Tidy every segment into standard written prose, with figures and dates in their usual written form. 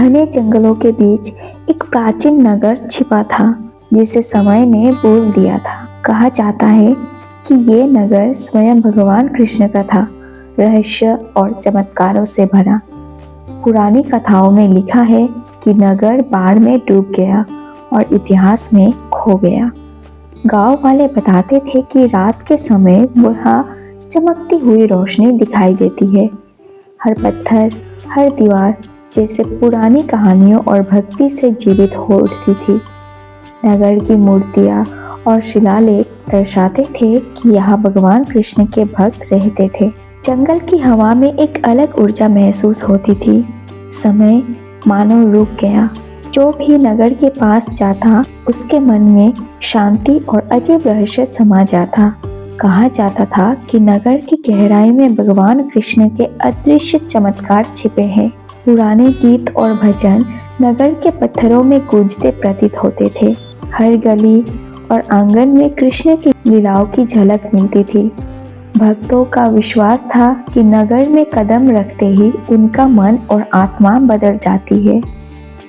घने जंगलों के बीच एक प्राचीन नगर छिपा था जिसे समय ने बोल दिया था। कहा जाता है कि ये नगर स्वयं भगवान कृष्ण का था, रहस्य और चमत्कारों से भरा। पुरानी कथाओं में लिखा है कि नगर बाढ़ में डूब गया और इतिहास में खो गया। गांव वाले बताते थे कि रात के समय वहाँ चमकती हुई रोशनी दिखाई देती है। हर पत्थर, हर दीवार जैसे पुरानी कहानियों और भक्ति से जीवित हो उठती थी। नगर की मूर्तियाँ और शिलालेख दर्शाते थे कि यहाँ भगवान कृष्ण के भक्त रहते थे। जंगल की हवा में एक अलग ऊर्जा महसूस होती थी। समय मानो रुक गया। जो भी नगर के पास जाता उसके मन में शांति और अजीब रहस्य समा जाता। कहा जाता था कि नगर की गहराई में भगवान कृष्ण के अदृश्य चमत्कार छिपे हैं। पुराने गीत और भजन नगर के पत्थरों में गूंजते प्रतीत होते थे। हर गली और आंगन में कृष्ण की लीलाओं की झलक मिलती थी। भक्तों का विश्वास था कि नगर में कदम रखते ही उनका मन और आत्मा बदल जाती है।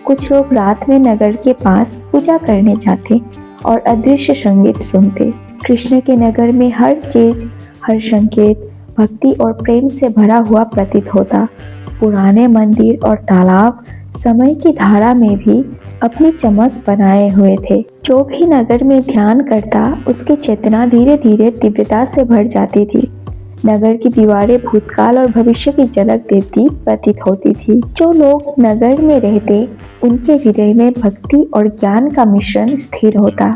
कुछ लोग रात में नगर के पास पूजा करने जाते और अदृश्य संगीत सुनते। कृष्ण के नगर में हर चीज, हर संकेत भक्ति और प्रेम से भरा हुआ प्रतीत होता। पुराने मंदिर और तालाब समय की धारा में भी अपनी चमक बनाए हुए थे। जो भी नगर में ध्यान करता उसकी चेतना धीरे धीरे दिव्यता से भर जाती थी। नगर की दीवारें भूतकाल और भविष्य की झलक देती प्रतीत होती थी। जो लोग नगर में रहते उनके हृदय में भक्ति और ज्ञान का मिश्रण स्थिर होता।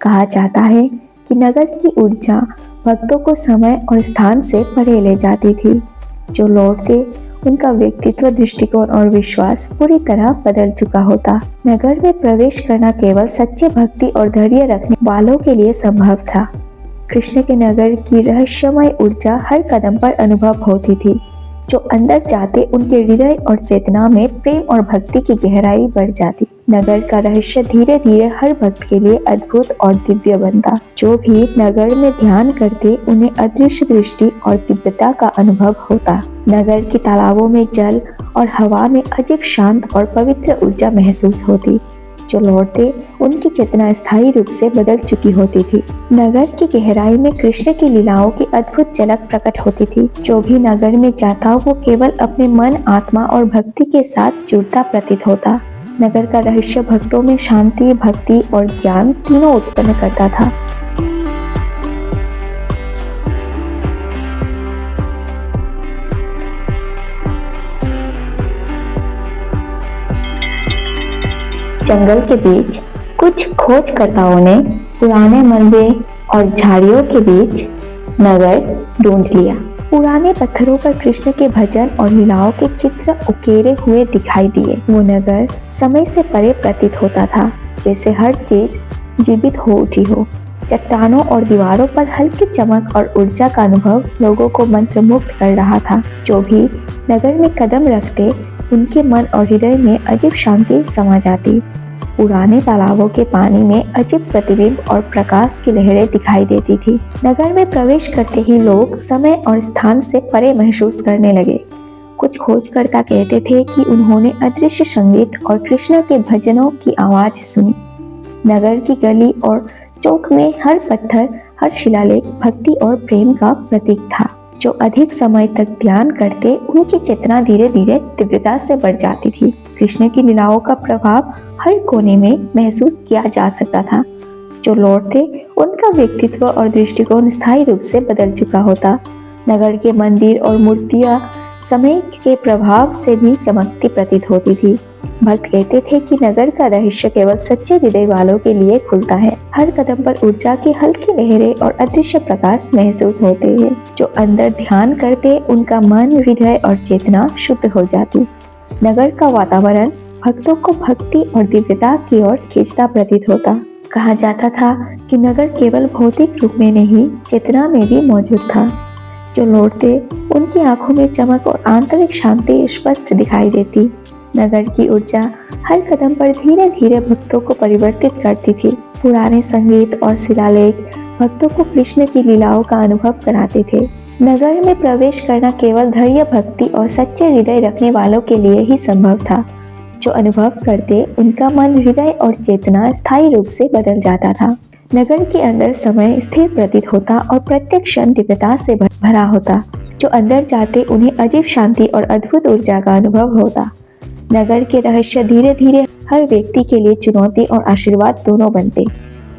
कहा जाता है कि नगर की ऊर्जा भक्तों को समय और स्थान से परे ले जाती थी। जो लौटते उनका व्यक्तित्व, दृष्टिकोण और विश्वास पूरी तरह बदल चुका होता। नगर में प्रवेश करना केवल सच्चे भक्ति और धैर्य रखने वालों के लिए संभव था। कृष्ण के नगर की रहस्यमय ऊर्जा हर कदम पर अनुभव होती थी। जो अंदर जाते उनके हृदय और चेतना में प्रेम और भक्ति की गहराई बढ़ जाती। नगर का रहस्य धीरे धीरे हर भक्त के लिए अद्भुत और दिव्य बनता। जो भी नगर में ध्यान करते उन्हें अदृश्य दृष्टि और दिव्यता का अनुभव होता। नगर के तालाबों में जल और हवा में अजीब शांत और पवित्र ऊर्जा महसूस होती। जो लौटते उनकी चेतना स्थायी रूप से बदल चुकी होती थी। नगर की गहराई में कृष्ण की लीलाओं की अद्भुत झलक प्रकट होती थी। जो भी नगर में जाता वो केवल अपने मन, आत्मा और भक्ति के साथ जुड़ता प्रतीत होता। नगर का रहस्य भक्तों में शांति, भक्ति और ज्ञान तीनों उत्पन्न करता था। जंगल के बीच कुछ खोजकर्ताओं ने पुराने मंदिर और झाड़ियों के बीच नगर ढूंढ लिया। पुराने पत्थरों पर कृष्ण के भजन और लीलाओं के चित्र उकेरे हुए दिखाई दिए। वो नगर समय से परे प्रतीत होता था, जैसे हर चीज जीवित हो उठी हो। चट्टानों और दीवारों पर हल्की चमक और ऊर्जा का अनुभव लोगों को मंत्रमुग्ध कर रहा था। जो भी नगर में कदम रखते उनके मन और हृदय में अजीब शांति समा जाती। पुराने तालाबों के पानी में अजीब प्रतिबिंब और प्रकाश की लहरें दिखाई देती थी। नगर में प्रवेश करते ही लोग समय और स्थान से परे महसूस करने लगे। कुछ खोजकर्ता कहते थे कि उन्होंने अदृश्य संगीत और कृष्ण के भजनों की आवाज सुनी। नगर की गली और चौक में हर पत्थर, हर शिलालेख भक्ति और प्रेम का प्रतीक था। जो अधिक समय तक ध्यान करते उनकी चेतना धीरे धीरे दिव्यता से बढ़ जाती थी। कृष्ण की लीलाओं का प्रभाव हर कोने में महसूस किया जा सकता था। जो लौटते उनका व्यक्तित्व और दृष्टिकोण स्थायी रूप से बदल चुका होता। नगर के मंदिर और मूर्तियां समय के प्रभाव से भी चमकती प्रतीत होती थी। भक्त कहते थे कि नगर का रहस्य केवल सच्चे हृदय वालों के लिए खुलता है। हर कदम पर ऊर्जा की हल्की लहरें और अदृश्य प्रकाश महसूस होते हैं। जो अंदर ध्यान करते उनका मन, हृदय और चेतना शुद्ध हो जाती। नगर का वातावरण भक्तों को भक्ति और दिव्यता की ओर खींचता प्रतीत होता। कहा जाता था कि नगर केवल भौतिक रूप में नहीं, चेतना में भी मौजूद था। जो लौटते उनकी आंखों में चमक और आंतरिक शांति स्पष्ट दिखाई देती। नगर की ऊर्जा हर कदम पर धीरे धीरे भक्तों को परिवर्तित करती थी। पुराने संगीत और शिलालेख भक्तों को कृष्ण की लीलाओं का अनुभव कराते थे। नगर में प्रवेश करना केवल धैर्य, भक्ति और सच्चे हृदय रखने वालों के लिए ही संभव था। जो अनुभव करते उनका मन, हृदय और चेतना स्थायी रूप से बदल जाता था। नगर के अंदर समय स्थिर प्रतीत होता और प्रत्येक क्षण दिव्यता से भरा होता। जो अंदर जाते उन्हें अजीब शांति और अद्भुत ऊर्जा का अनुभव होता। नगर के रहस्य धीरे धीरे हर व्यक्ति के लिए चुनौती और आशीर्वाद दोनों बनते।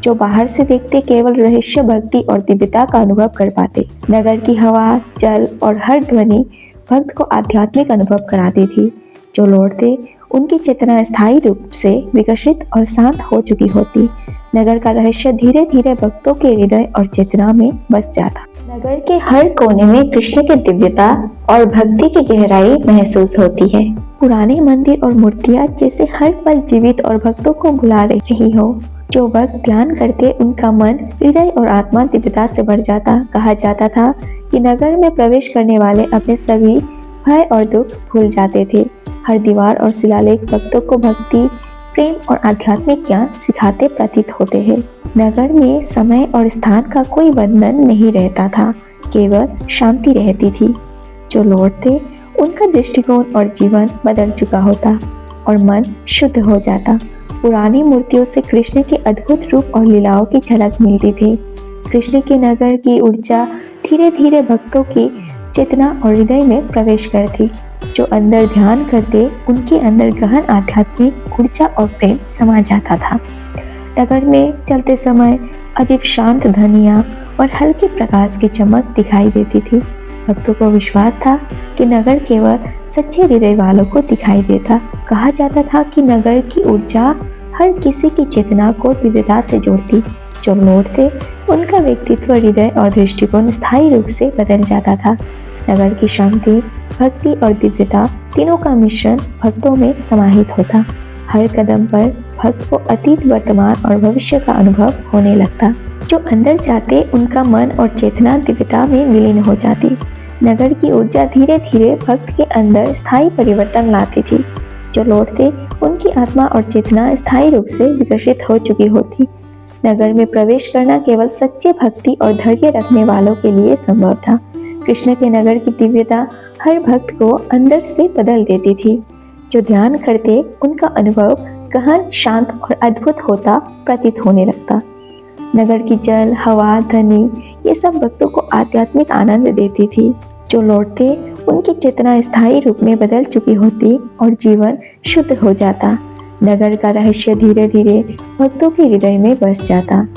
जो बाहर से देखते केवल रहस्य, भक्ति और दिव्यता का अनुभव कर पाते। नगर की हवा, जल और हर ध्वनि भक्त को आध्यात्मिक अनुभव कराती थी। जो लौटते उनकी चेतना स्थायी रूप से विकसित और शांत हो चुकी होती। नगर का रहस्य धीरे धीरे भक्तों के हृदय और चेतना में बस जाता। नगर के हर कोने में कृष्ण की दिव्यता और भक्ति की गहराई महसूस होती है। पुराने मंदिर और मूर्तियां जैसे हर पल जीवित और भक्तों को बुला रही हो। जो भक्त ध्यान करते उनका मन, हृदय और आत्मा दिव्यता से भर जाता। कहा जाता था कि नगर में प्रवेश करने वाले अपने सभी भय और दुख भूल जाते थे। हर दीवार और शिलालेख भक्तों को भक्ति, प्रेम और आध्यात्मिक ज्ञान सिखाते प्रतीत होते हैं। नगर में समय और स्थान का कोई बंधन नहीं रहता था, केवल शांति रहती थी। जो लौटते उनका दृष्टिकोण और जीवन बदल चुका होता और मन शुद्ध हो जाता। पुरानी मूर्तियों से कृष्ण के अद्भुत रूप और लीलाओं की झलक मिलती थी। कृष्ण के नगर की ऊर्जा धीरे धीरे भक्तों की चेतना और हृदय में प्रवेश करती। जो अंदर ध्यान करते उनके अंदर गहन आध्यात्मिक ऊर्जा और प्रेम समा जाता था। नगर में चलते समय अजीब शांत ध्वनियाँ और हल्के प्रकाश की चमक दिखाई देती थी। भक्तों को विश्वास था कि नगर केवल सच्चे हृदय वालों को दिखाई देता। कहा जाता था कि नगर की ऊर्जा हर किसी की चेतना को दिव्यता से जोड़ती। जो लौटते उनका व्यक्तित्व, हृदय और दृष्टिकोण स्थायी रूप से बदल जाता था। नगर की शांति, भक्ति और दिव्यता तीनों का मिश्रण भक्तों में समाहित होता। हर कदम पर भक्त को अतीत, वर्तमान और भविष्य का अनुभव होने लगता। जो अंदर जाते उनका मन और चेतना दिव्यता में विलीन हो जाती। नगर की ऊर्जा धीरे धीरे भक्त के अंदर स्थायी परिवर्तन लाती थी। जो लौटते उनकी आत्मा और चेतना स्थायी रूप से विकसित हो चुकी होती। नगर में प्रवेश करना केवल सच्चे भक्ति और धैर्य रखने वालों के लिए संभव था। कृष्ण के नगर की दिव्यता हर भक्त को अंदर से बदल देती थी। जो ध्यान करते उनका अनुभव गहन, शांत और अद्भुत होता प्रतीत होने लगता। नगर की जल, हवा, ध्वनि ये सब भक्तों को आध्यात्मिक आनंद देती थी। जो लौटते उनकी चेतना स्थायी रूप में बदल चुकी होती और जीवन शुद्ध हो जाता। नगर का रहस्य धीरे धीरे भक्तों के हृदय में बस जाता।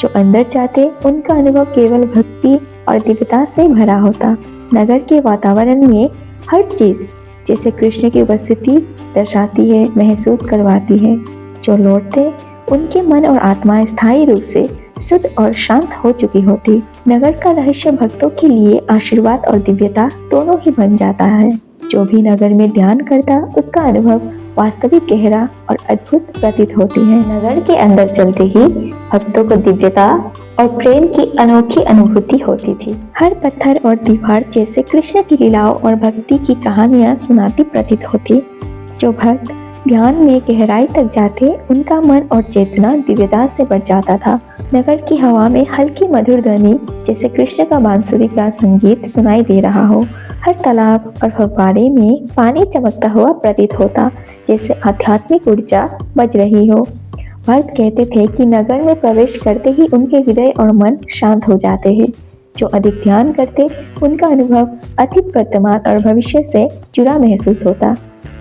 जो अंदर जाते उनका अनुभव केवल भक्ति और दिव्यता से भरा होता। नगर के वातावरण में हर चीज जैसे कृष्ण की उपस्थिति दर्शाती है, महसूस करवाती है। जो लौटते उनके मन और आत्मा स्थायी रूप से शुद्ध और शांत हो चुकी होती। नगर का रहस्य भक्तों के लिए आशीर्वाद और दिव्यता दोनों ही बन जाता है। जो भी नगर में ध्यान करता उसका अनुभव वास्तविक, गहरा और अद्भुत प्रतीत होती है। नगर के अंदर चलते ही भक्तों को दिव्यता और प्रेम की अनोखी अनुभूति होती थी। हर पत्थर और दीवार जैसे कृष्ण की लीलाओं और भक्ति की कहानियां सुनाती प्रतीत होती। जो भक्त ध्यान में गहराई तक जाते उनका मन और चेतना दिव्यता से भर जाता था। नगर की हवा में हल्की मधुर ध्वनि जैसे कृष्ण का बांसुरी का संगीत सुनाई दे रहा हो। हर तालाब और फव्वारे में पानी चमकता हुआ प्रतीत होता, जैसे आध्यात्मिक ऊर्जा बज रही हो। भक्त कहते थे कि नगर में प्रवेश करते ही उनके हृदय और मन शांत हो जाते हैं। जो अधिक ध्यान करते उनका अनुभव अतीत, वर्तमान और भविष्य से जुड़ा महसूस होता।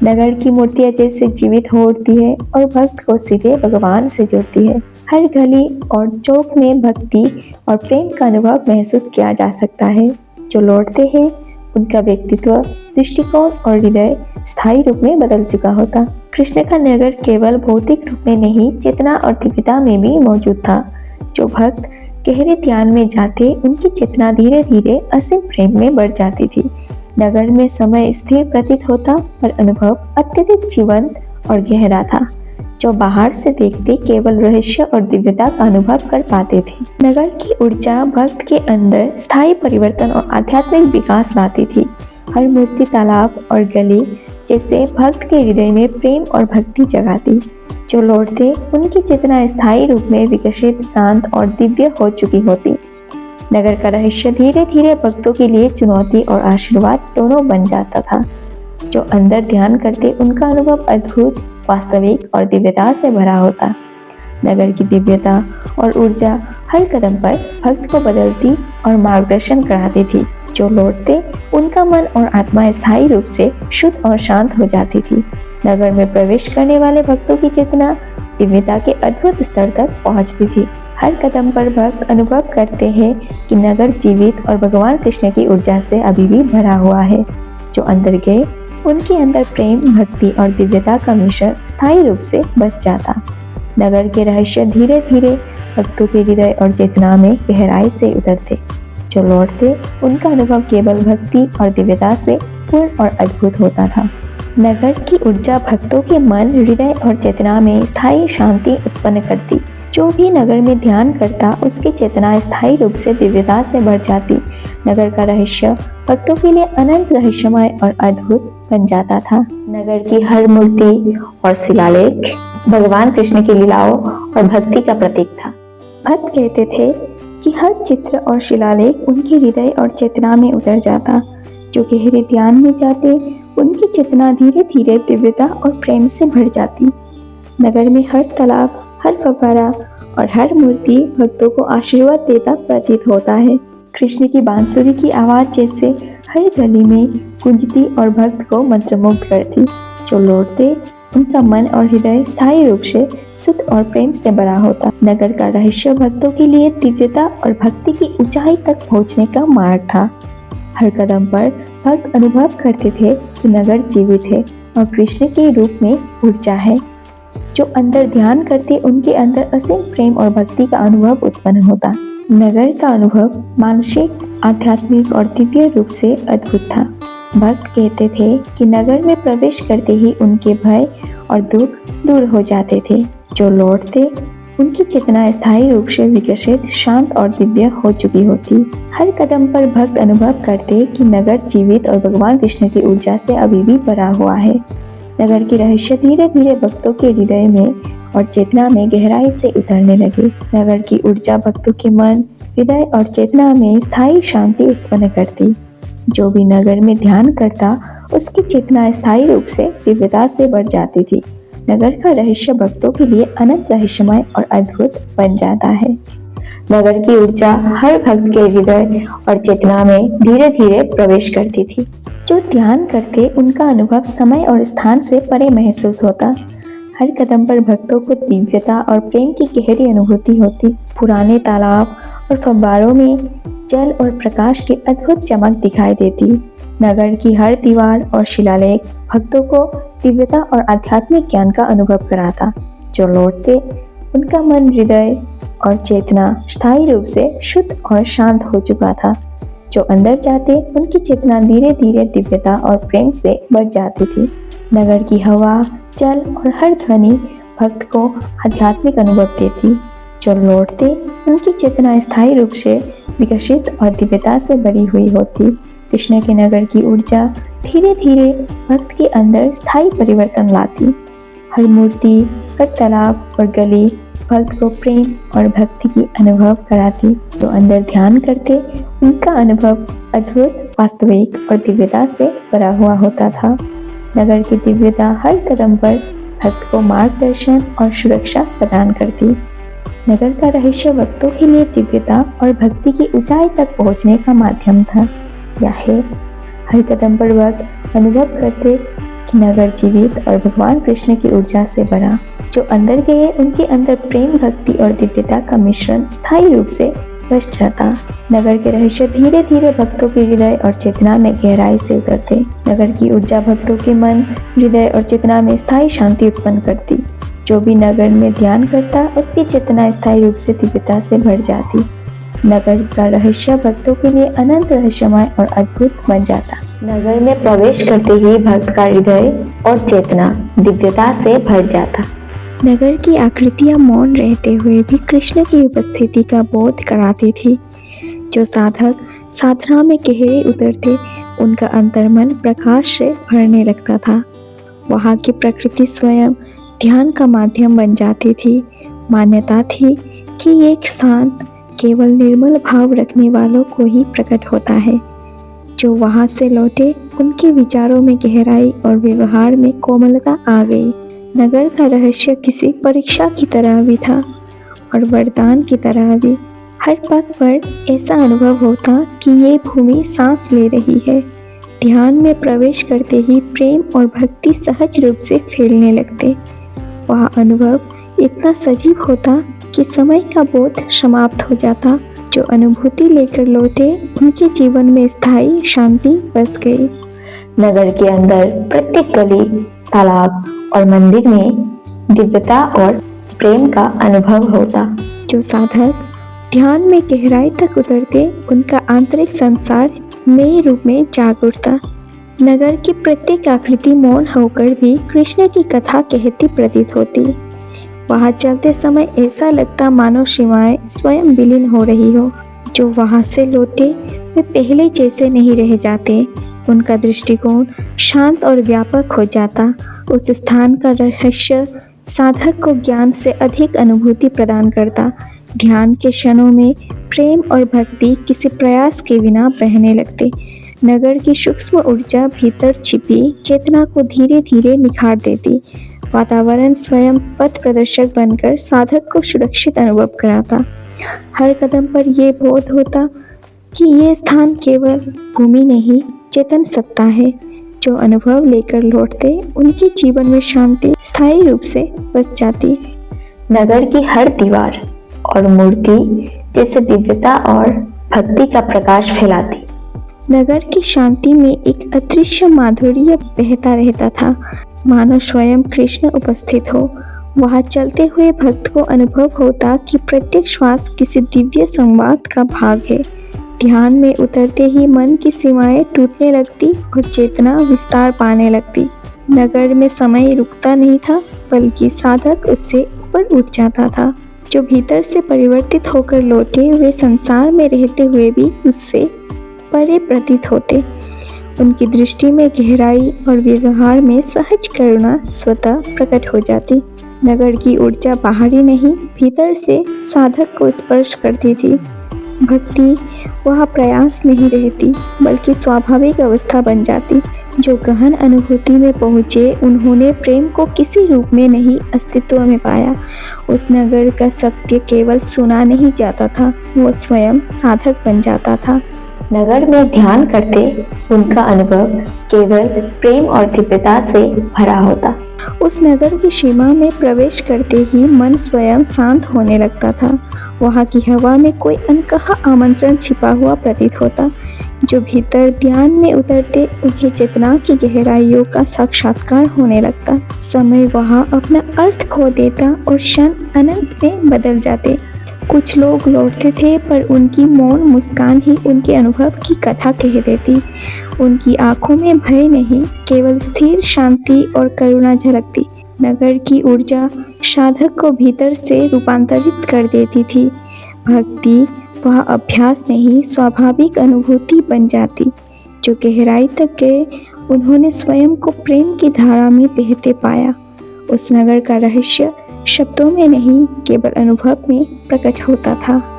नगर की मूर्तियां जैसे जीवित हो उठती है और भक्त को सीधे भगवान से जोड़ती है। हर गली और चौक में भक्ति और प्रेम का अनुभव महसूस किया जा सकता है। जो लौटते हैं उनका व्यक्तित्व, दृष्टिकोण और हृदय स्थायी रूप में बदल चुका होता। कृष्ण का नगर केवल भौतिक रूप में नहीं, चेतना और दिव्यता में भी मौजूद था। जो भक्त गहरे ध्यान में जाते उनकी चेतना धीरे धीरे असीम प्रेम में बढ़ जाती थी। नगर में समय स्थिर प्रतीत होता पर अनुभव अत्यधिक जीवंत और गहरा था। जो बाहर से देखते केवल रहस्य और दिव्यता का अनुभव कर पाते थे। नगर की ऊर्जा भक्त के अंदर स्थायी परिवर्तन और आध्यात्मिक विकास लाती थी। हर मूर्ति, तालाब और गली जैसे भक्त के हृदय में प्रेम और भक्ति जगाती। जो लौटते उनकी चेतना स्थायी रूप में विकसित, शांत और दिव्य हो चुकी होती। नगर का रहस्य धीरे धीरे भक्तों के लिए चुनौती और आशीर्वाद दोनों बन जाता था। जो अंदर ध्यान करते उनका अनुभव अद्भुत, वास्तविक और दिव्यता से भरा होता। नगर की दिव्यता और ऊर्जा हर कदम पर भक्त को बदलती और मार्गदर्शन कराती थी। जो लौटते उनका मन और आत्मा स्थायी रूप से शुद्ध और शांत हो जाती थी। नगर में प्रवेश करने वाले भक्तों की चेतना दिव्यता के अद्भुत स्तर तक पहुंचती थी। हर कदम पर भक्त अनुभव करते हैं कि नगर जीवित और भगवान कृष्ण की ऊर्जा से अभी भी भरा हुआ है। जो अंदर गए उनके अंदर प्रेम, भक्ति और दिव्यता का मिश्रण स्थायी रूप से बस जाता। नगर के रहस्य धीरे धीरे भक्तों के हृदय और चेतना में गहराई से उतरते। जो लौटते उनका अनुभव केवल भक्ति और दिव्यता से पूर्ण और अद्भुत होता था। नगर की ऊर्जा भक्तों के मन, हृदय और चेतना में स्थायी शांति उत्पन्न करती। जो भी नगर में ध्यान करता उसकी चेतना स्थायी रूप से दिव्यता से भर जाती। नगर का रहस्य भक्तों के लिए अनंत रहस्यमय और अद्भुत बन जाता था। नगर की हर मूर्ति और शिलालेख भगवान कृष्ण की लीलाओं और भक्ति का प्रतीक था। भक्त कहते थे कि हर चित्र और शिलालेख उनके हृदय और चेतना में उतर जाता। जो गहरे ध्यान में जाते उनकी चेतना धीरे धीरे दिव्यता और प्रेम से भर जाती। नगर में हर तालाब, हर फव्वारा और हर मूर्ति भक्तों को आशीर्वाद देता प्रतीत होता है। कृष्ण की बांसुरी की आवाज जैसे हर गली में गूंजती और भक्त को मंत्रमुग्ध करती। जो लौटते उनका मन और हृदय स्थायी रूप से शुद्ध और प्रेम से भरा होता। नगर का रहस्य भक्तों के लिए दिव्यता और भक्ति की ऊंचाई तक पहुंचने का मार्ग था। हर कदम पर भक्त अनुभव करते थे कि नगर जीवित है और कृष्ण के रूप में ऊर्जा है। जो अंदर ध्यान करते उनके अंदर असीम प्रेम और भक्ति का अनुभव उत्पन्न होता। नगर का अनुभव मानसिक, आध्यात्मिक और दिव्य रूप से अद्भुत था। भक्त कहते थे कि नगर में प्रवेश करते ही उनके भय और दुख दूर हो जाते थे। जो लौटते उनकी चेतना स्थायी रूप से विकसित, शांत और दिव्य हो चुकी होती। हर कदम पर भक्त अनुभव करते कि नगर जीवित और भगवान कृष्ण की ऊर्जा से अभी भी भरा हुआ है। नगर की रहस्य धीरे धीरे भक्तों के हृदय में और चेतना में गहराई से उतरने लगे। नगर की ऊर्जा भक्तों के मन, हृदय और चेतना में स्थायी शांति उत्पन्न करती। जो भी नगर में ध्यान करता उसकी चेतना स्थायी रूप से दिव्यता से बढ़ जाती थी। नगर का रहस्य भक्तों के लिए अनंत रहस्यमय और अद्भुत बन जाता है। नगर की ऊर्जा हर भक्त के हृदय और चेतना में धीरे धीरे प्रवेश करती थी। जो ध्यान करते उनका अनुभव समय और स्थान से परे महसूस होता। हर कदम पर भक्तों को दिव्यता और प्रेम की गहरी अनुभूति होती। पुराने तालाब और फव्वारों में जल और प्रकाश की अद्भुत चमक दिखाई देती। नगर की हर दीवार और शिलालेख भक्तों को दिव्यता और आध्यात्मिक ज्ञान का अनुभव कराता। जो लौटते उनका मन, हृदय और चेतना स्थायी रूप से शुद्ध और शांत हो चुका था। जो अंदर जाते उनकी चेतना धीरे धीरे दिव्यता और प्रेम से बढ़ जाती थी। नगर की हवा, जल और हर ध्वनि भक्त को आध्यात्मिक अनुभव देती। जो लौटते उनकी चेतना स्थायी रूप से विकसित और दिव्यता से भरी हुई होती। कृष्ण के नगर की ऊर्जा धीरे धीरे भक्त के अंदर स्थायी परिवर्तन लाती। हर मूर्ति, हर तालाब और गली भक्त को प्रेम और भक्ति की अनुभव कराती। जो अंदर ध्यान करते उनका अनुभव अद्भुत, वास्तविक और दिव्यता से भरा हुआ होता था। नगर की दिव्यता हर कदम पर भक्त को मार्गदर्शन और सुरक्षा प्रदान करती। नगर का रहस्य भक्तों के लिए दिव्यता और भक्ति की ऊंचाई तक पहुंचने का माध्यम था या है। हर कदम पर भक्त अनुभव करते कि नगर जीवित और भगवान कृष्ण की ऊर्जा से भरा। जो अंदर गए उनके अंदर प्रेम, भक्ति और दिव्यता का मिश्रण स्थायी रूप से बस जाता। नगर के रहस्य धीरे धीरे भक्तों के हृदय और चेतना में गहराई से उतरते। नगर की ऊर्जा भक्तों के मन, हृदय और चेतना में स्थायी शांति उत्पन्न करती। जो भी नगर में ध्यान करता उसकी चेतना स्थायी रूप से दिव्यता से भर जाती। नगर का रहस्य भक्तों के लिए अनंत रहस्यमय और अद्भुत बन जाता। नगर में प्रवेश करते ही भक्त का हृदय और चेतना दिव्यता से भर जाता। नगर की आकृतियां मौन रहते हुए भी कृष्ण की उपस्थिति का बोध कराती थी। जो साधक साधना में गहरे उतरते उनका अंतर्मन प्रकाश से भरने लगता था। वहाँ की प्रकृति स्वयं ध्यान का माध्यम बन जाती थी। मान्यता थी कि एक शांत, केवल निर्मल भाव रखने वालों को ही प्रकट होता है। जो वहाँ से लौटे उनके विचारों में गहराई और व्यवहार में कोमलता आ गई। नगर का रहस्य किसी परीक्षा की तरह भी था और वरदान की तरह भी। हर पग पर ऐसा अनुभव होता कि ये भूमि सांस ले रही है। ध्यान में प्रवेश करते ही प्रेम और भक्ति सहज रूप से फैलने लगते। वह अनुभव इतना सजीव होता कि समय का बोध समाप्त हो जाता। जो अनुभूति लेकर लौटे उनके जीवन में स्थायी शांति बस गई। नगर के अंदर प्रत्येक गली, तालाब और मंदिर में दिव्यता और प्रेम का अनुभव होता। जो साधक ध्यान में गहराई तक उतरते उनका आंतरिक संसार नए रूप में जाग उठता। नगर की प्रत्येक आकृति मौन होकर भी कृष्ण की कथा कहती प्रतीत होती। वहां चलते समय ऐसा लगता मानो सीमाएं स्वयं विलीन हो रही हो। जो वहां से लौटे वे पहले जैसे नहीं रह जाते। उनका दृष्टिकोण शांत और व्यापक हो जाता। उस स्थान का रहस्य साधक को ज्ञान से अधिक अनुभूति प्रदान करता। ध्यान के क्षणों में प्रेम और भक्ति किसी प्रयास के बिना बहने लगते। नगर की सूक्ष्म ऊर्जा भीतर छिपी चेतना को धीरे धीरे निखार देती। वातावरण स्वयं पथ प्रदर्शक बनकर साधक को सुरक्षित अनुभव कराता। हर कदम पर यह बोध होता कि ये स्थान केवल भूमि नहीं, चेतन सत्ता है। जो अनुभव लेकर लौटते उनके जीवन में शांति स्थायी रूप से बस जाती। नगर की हर दीवार और मूर्ति जैसे दिव्यता और भक्ति का प्रकाश फैलाती। नगर की शांति में एक अदृश्य माधुर्य बहता रहता था, मानो स्वयं कृष्ण उपस्थित हो। वहां चलते हुए भक्त को अनुभव होता कि प्रत्येक श्वास किसी दिव्य संवाद का भाग है। ध्यान में उतरते ही मन की सीमाएं टूटने लगती और चेतना विस्तार पाने लगती। नगर में समय रुकता नहीं था, बल्कि साधक उससे ऊपर उठ जाता था। जो भीतर से परिवर्तित होकर लौटे वे संसार में रहते हुए भी उससे परे प्रतीत होते। उनकी दृष्टि में गहराई और व्यवहार में सहज करुणा स्वतः प्रकट हो जाती। नगर की ऊर्जा बाहरी नहीं, भीतर से साधक को स्पर्श करती थी। भक्ति वह प्रयास नहीं रहती, बल्कि स्वाभाविक अवस्था बन जाती। जो गहन अनुभूति में पहुँचे उन्होंने प्रेम को किसी रूप में नहीं, अस्तित्व में पाया। उस नगर का सत्य केवल सुना नहीं जाता था, वो स्वयं साधक बन जाता था। नगर में ध्यान करते उनका अनुभव केवल प्रेम और दिव्यता से भरा होता। उस नगर की सीमा में प्रवेश करते ही मन स्वयं शांत होने लगता था। वहाँ की हवा में कोई अनकहा आमंत्रण छिपा हुआ प्रतीत होता। जो भीतर ध्यान में उतरते उन्हें चेतना की गहराइयों का साक्षात्कार होने लगता। समय वहाँ अपना अर्थ खो देता और क्षण अनंत में बदल जाते। कुछ लोग लौटते थे, पर उनकी मौन मुस्कान ही उनके अनुभव की कथा कह देती। उनकी आंखों में भय नहीं, केवल स्थिर शांति और करुणा झलकती। नगर की ऊर्जा साधक को भीतर से रूपांतरित कर देती थी। भक्ति वह अभ्यास नहीं, स्वाभाविक अनुभूति बन जाती। जो गहराई तक गए उन्होंने स्वयं को प्रेम की धारा में बहते पाया। उस नगर का रहस्य शब्दों में नहीं, केवल अनुभव में प्रकट होता था।